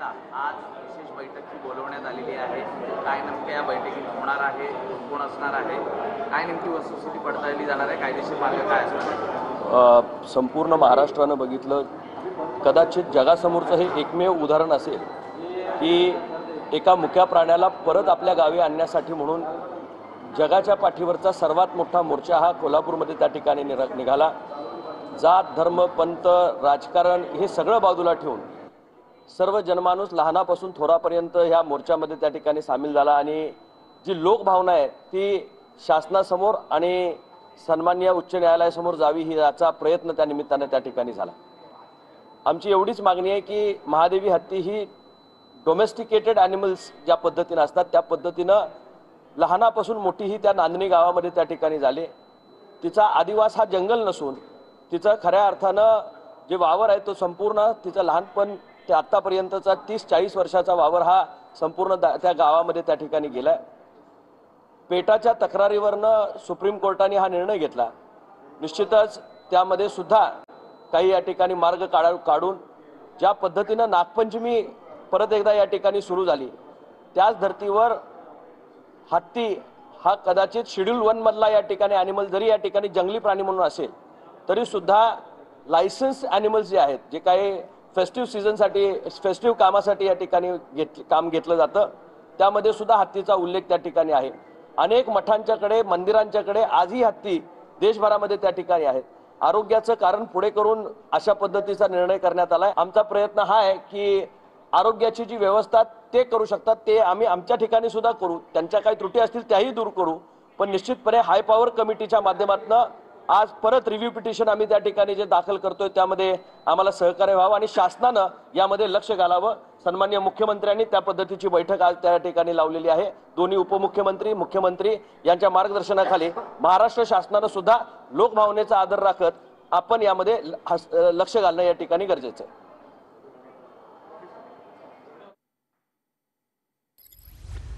पाहता आज विशेष बैठक ही बोलवण्यात आलेली आहे। काय नेमकं या बैठकीत होणार आहे, कोण असणार आहे, काय नेमकी वस्तुस्थिती पडताळली जाणार आहे, कायदेशीर मार्ग काय असणार? संपूर्ण महाराष्ट्रानं बघितलं, कदाचित जगासमोरचं हे एकमेव उदाहरण असेल की एका मुक्या प्राण्याला परत आपल्या गावी आणण्यासाठी म्हणून जगाच्या पाठीवरचा सर्वात मोठा मोर्चा हा कोल्हापूरमध्ये त्या ठिकाणी निघाला। जात, धर्म, पंथ, राजकारण हे सगळं बाजूला ठेवून सर्व जनमानूस लहानापासून थोरापर्यंत ह्या मोर्चामध्ये त्या ठिकाणी सामील झाला आणि जी लोकभावना आहे ती शासनासमोर आणि सन्माननीय उच्च न्यायालयासमोर जावी ही याचा प्रयत्न त्या निमित्ताने त्या ठिकाणी झाला। आमची एवढीच मागणी आहे की महादेवी हत्ती ही डोमेस्टिकेटेड ॲनिमल्स ज्या पद्धतीने असतात त्या पद्धतीनं लहानापासून मोठी ही त्या नांदणी गावामध्ये त्या ठिकाणी झाली। तिचा आदिवास हा जंगल नसून तिचं खऱ्या अर्थानं जे वावर आहे तो संपूर्ण तिचं लहानपण ते आत्तापर्यंतचा 30-40 वर्षाचा वावर हा संपूर्ण त्या गावामध्ये त्या ठिकाणी गेलाय। पेटाच्या तक्रारीवरनं सुप्रीम कोर्टाने हा निर्णय घेतला। निश्चितच त्यामध्ये सुद्धा काही या ठिकाणी मार्ग काढून ज्या पद्धतीनं नागपंचमी परत एकदा या ठिकाणी सुरू झाली त्याच धर्तीवर हत्ती हा कदाचित शेड्यूल 1 मधला या ठिकाणी ॲनिमल जरी या ठिकाणी जंगली प्राणी म्हणून असेल तरी सुद्धा लायसन्स ॲनिमल्स जे आहेत जे काही फेस्टिव्ह सीझनसाठी फेस्टिव्ह कामासाठी या ठिकाणी काम घेतलं जातं त्यामध्ये सुद्धा हत्तीचा उल्लेख त्या ठिकाणी आहे। अनेक मठांच्याकडे मंदिरांच्याकडे आजही हत्ती देशभरामध्ये त्या ठिकाणी आहेत। आरोग्याचं कारण पुढे करून अशा पद्धतीचा निर्णय करण्यात आलाय। आमचा प्रयत्न हा आहे की आरोग्याची जी व्यवस्था ते करू शकतात ते आम्ही आमच्या ठिकाणी सुद्धा करू, त्यांच्या काही त्रुटी असतील त्याही दूर करू, पण निश्चितपणे हाय पॉवर कमिटीच्या माध्यमातून आज परत रिव्ह्यू पिटिशन आम्ही त्या ठिकाणी जे दाखल करतोय त्यामध्ये आम्हाला सहकार्य व्हावं आणि शासनानं यामध्ये लक्ष घालावं। सन्माननीय मुख्यमंत्र्यांनी त्या पद्धतीची बैठक आज त्या ठिकाणी लावलेली आहे। दोन्ही उपमुख्यमंत्री, मुख्यमंत्री यांच्या मार्गदर्शनाखाली महाराष्ट्र शासनानं सुद्धा लोकभावनेचा आदर राखत आपण यामध्ये लक्ष घालणं या ठिकाणी गरजेचं आहे।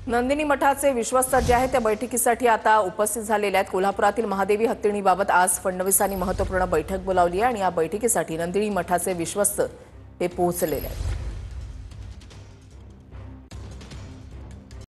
नंदिनी मठाचे विश्वस्त जे आहेत त्या बैठकीसाठी आता उपस्थित झालेले आहेत। कोल्हापुरातील महादेवी हत्तीणीबाबत आज फडणवीसांनी महत्त्वपूर्ण बैठक बोलावली आहे आणि या बैठकीसाठी नंदिनी मठाचे विश्वस्त हे पोहोचलेले आहेत।